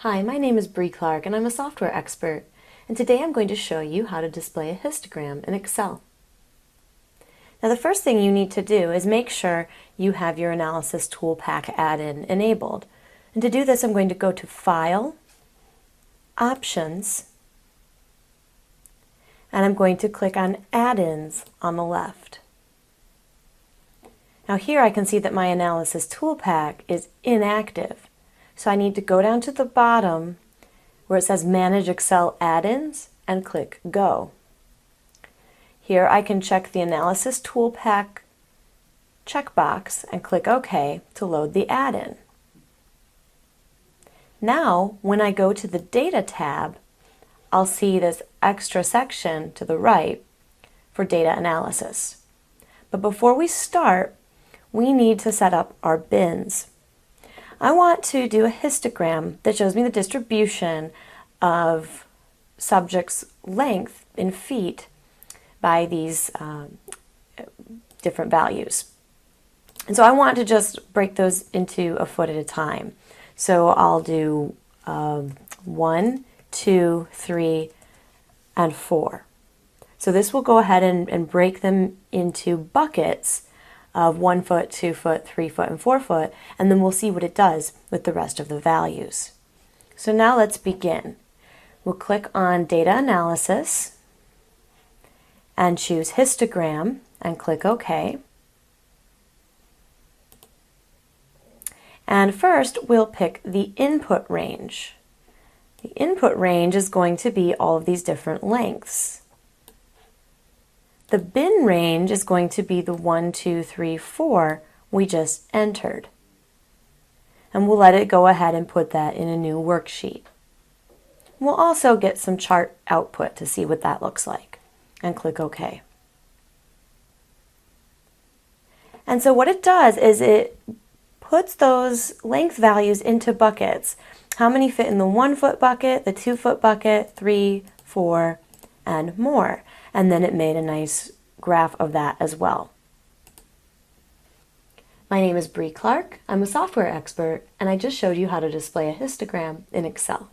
Hi, my name is Bree Clark and I'm a software expert, and today I'm going to show you how to display a histogram in Excel. Now the first thing you need to do is make sure you have your Analysis Tool Pack add-in enabled. And to do this I'm going to go to File, Options, and I'm going to click on Add-ins on the left. Now here I can see that my Analysis Tool Pack is inactive. So I need to go down to the bottom where it says Manage Excel Add-ins and click Go. Here I can check the Analysis Tool Pack checkbox and click OK to load the add-in. Now when I go to the Data tab, I'll see this extra section to the right for data analysis. But before we start, we need to set up our bins. I want to do a histogram that shows me the distribution of subjects' length in feet by these different values. And so I want to just break those into a foot at a time. So I'll do 1, 2, 3, and 4. So this will go ahead and break them into buckets of 1 foot, 2 foot, 3 foot, and 4 foot, and then we'll see what it does with the rest of the values. So now let's begin. We'll click on Data Analysis and choose Histogram and click OK. And first we'll pick the input range. The input range is going to be all of these different lengths. The bin range is going to be the 1, 2, 3, 4 we just entered. And we'll let it go ahead and put that in a new worksheet. We'll also get some chart output to see what that looks like and click OK. And so what it does is it puts those length values into buckets. How many fit in the 1 foot bucket, the 2 foot bucket, 3, 4, and more. And then it made a nice graph of that as well. My name is Bree Clark. I'm a software expert, and I just showed you how to display a histogram in Excel.